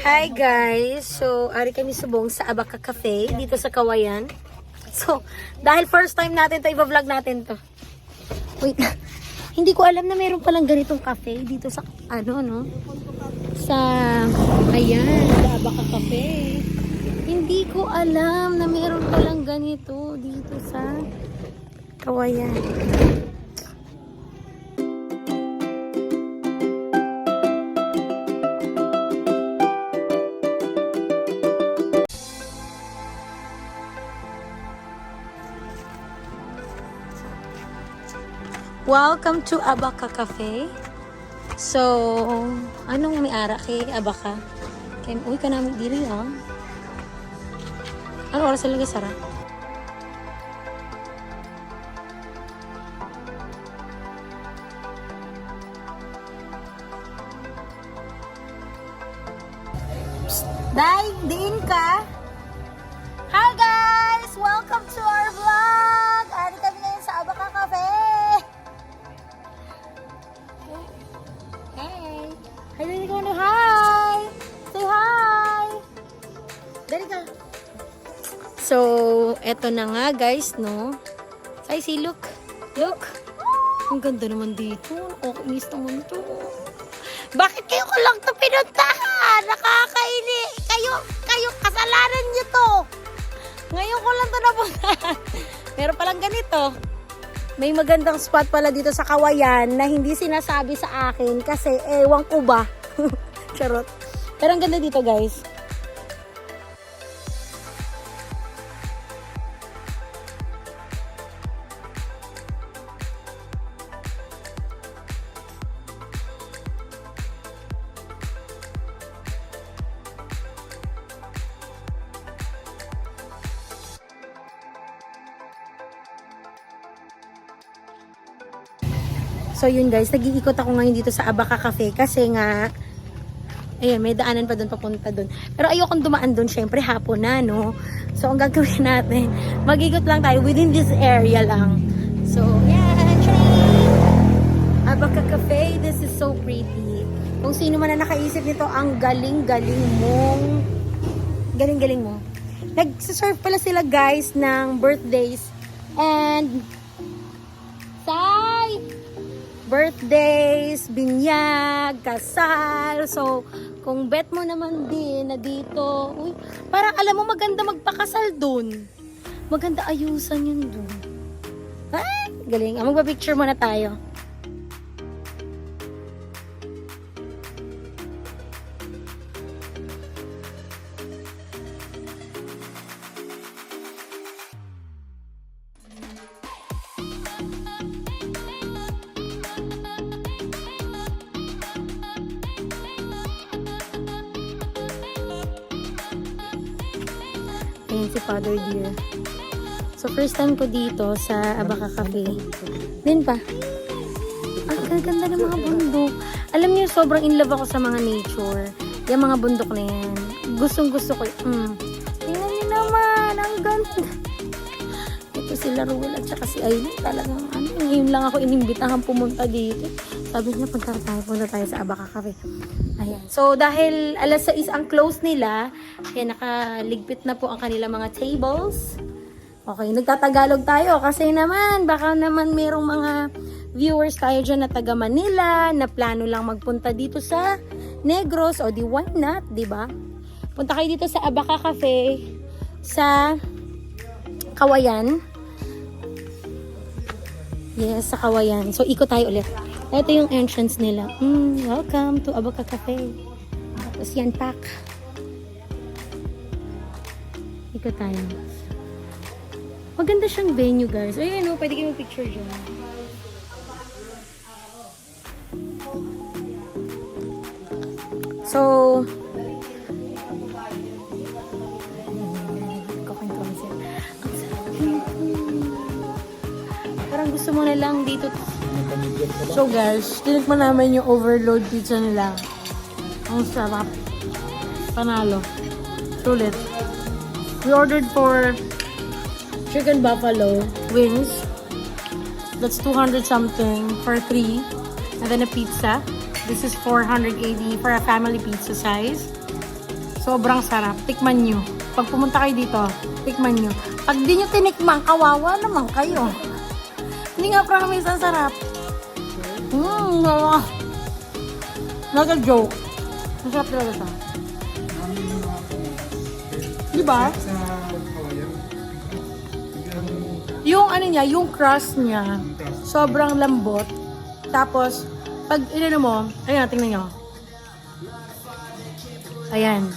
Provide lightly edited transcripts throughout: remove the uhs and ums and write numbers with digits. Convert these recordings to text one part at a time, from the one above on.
Hi guys! So, ari kami subong sa Abaca Cafe dito sa Kawayan. So, dahil first time natin to, i-vlog natin to. Wait lang. Hindi ko alam na mayroon palang ganitong cafe dito sa, sa, ayan, sa Abaca Cafe. Hindi ko alam na mayroon palang ganito dito sa Kawayan. Welcome to Abaca Cafe. So, anong may-ara kay Abaca? Uy ka namin diri, oh. Ano oras talaga sara? Day, diin ka? Hi guys! Welcome to our vlog! Ari kami ngayon sa Abaca Cafe. Hey! Hi, dali ka na. Hi! Say hi! Dali ka. So, eto na nga guys, no? Ay, see, look. Look. Ang ganda naman dito. Inis naman to. Bakit kayo ko lang ito pinuntahan? Nakakaili. Kayo, kasalanan nyo to. Ngayon ko lang ito napuntahan. Meron palang ganito. May magandang spot pala dito sa Kawayan na hindi sinasabi sa akin kasi ewan ko ba. Charot. Pero ang ganda dito guys. So yun guys, nag-iikot ako ngayon dito sa Abaca Cafe kasi nga, ayan, may daanan pa doon papunta doon. Pero ayokong dumaan doon, syempre hapon na, no? So ang gagawin natin, mag-ikot lang tayo within this area lang. So, yan, Abaca Cafe, this is so pretty. Kung sino man na nakaisip nito, ang galing-galing mong, galing-galing mo. Nag-serve pala sila guys ng birthdays and birthdays, binyag, kasal. So, kung bet mo naman din na dito, uy, parang alam mo maganda magpakasal dun. Maganda ayusan yun dun. Ah, galing. Magpa-picture muna tayo. Ayan si Father Dear. So, first time ko dito sa Abaca Cafe. Din pa. Ang ganda ng mga bundok. Alam niyo, sobrang in love ako sa mga nature. Yung mga bundok na yan. Gustong gusto ko. Tingnan niyo naman. Ang ganda. Ito sila Ruel at saka si Aileen. Talagang ngayon lang ako inimbitahan pumunta dito. Sabi niya, punta tayo sa Abaca Cafe. Ayan. So, dahil alas 6 ang close nila, kaya nakaligpit na po ang kanilang mga tables. Okay, nagtatagalog tayo kasi naman, baka naman merong mga viewers tayo dyan na taga Manila, na plano lang magpunta dito sa Negros, o di why not, di ba? Punta kayo dito sa Abaca Cafe, sa Kawayan. Yes, sa Kawayan. So, ikot tayo ulit. Ito yung entrance nila. Welcome to Abaca Cafe. Tapos yan, pack. Ikot tayo. Maganda siyang venue, guys. Ayun, pwede kayo mag-picture dyan. So, parang gusto mo na lang dito. So guys, tinikman namin yung overload pizza nila. Ang sarap. Panalo. Sulit. We ordered for chicken buffalo wings. That's 200 something for 3. And then a pizza. This is 480 for a family pizza size. Sobrang sarap. Tikman nyo. Pag pumunta kayo dito, tikman nyo. Pag di nyo tinikman, kawawa naman kayo. Hindi nga promise, ang sarap. Not a joke. Ang sarap talaga siya. Diba? Yung ano niya, yung crust niya, sobrang lambot. Tapos, pag inano mo, ayan, tingnan nyo. Ayan.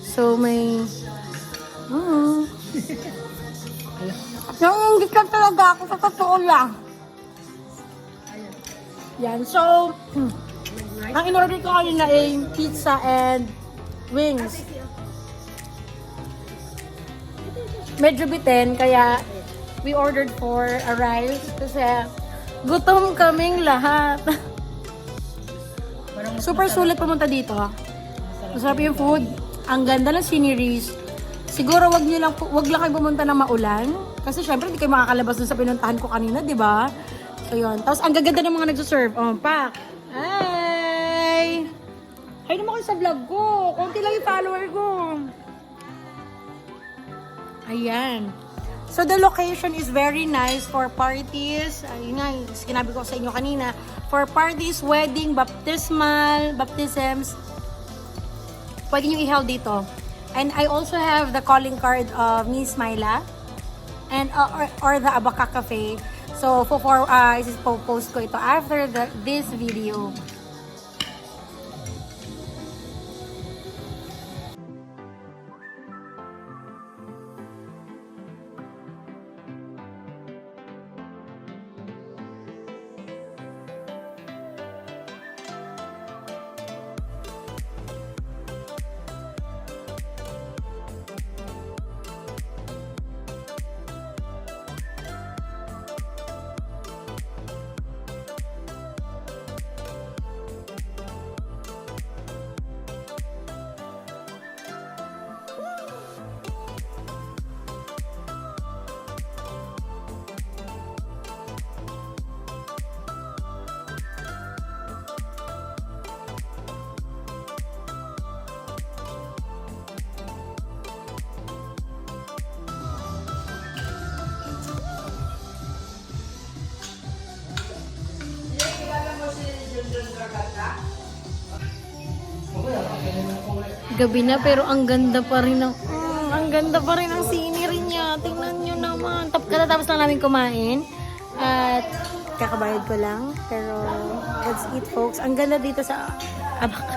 So, may... Nanginggit lang talaga ako sa totoo lang. Yan. So, ang in-order ko kanina ay pizza and wings. Medyo bitin, kaya we ordered for a rice kasi gutom kaming lahat. Super sulit pumunta dito. Masarap yung food. Ang ganda ng sceneries. Siguro wag lang kayo pumunta ng maulan kasi syempre hindi kayo makakalabas dun sa pinuntahan ko kanina, 'di ba? So yun. Tapos ang gaganda ng mga nagso-serve. Oh, pak. Hi. Hi naman kayo sa vlog ko. Konti lang yung follower ko. Ayan. So the location is very nice for parties. Ayun nga, sinabi ko sa inyo kanina. For parties, wedding, baptisms, pwede nyo i-held dito. And I also have the calling card of Miss Myla and or the Abaka Cafe. So post ko ito after this video. Gabi na pero ang ganda pa rin ng scenery niya. Tingnan niyo naman. Katatapos lang namin kumain at kakabayad ko lang. Pero let's eat, folks. Ang ganda dito sa Abaka.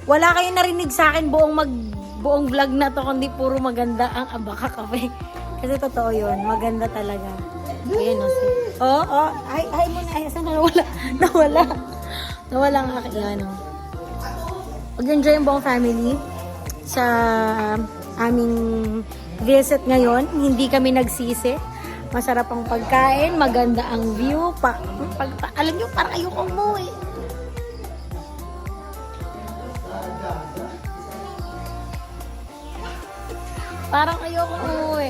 Wala kayong narinig sa akin buong vlog na to kundi puro maganda ang Abaka Cafe. Kasi totoo 'yun, maganda talaga. Ayun oh. Ay muna, ay saan nawala ang aking ano. Mag-enjoy yung buong family sa aming visit ngayon. Hindi kami nagsisi. Masarap ang pagkain, maganda ang view. Alam nyo, parang ayokong umuwi. Parang ayokong umuwi.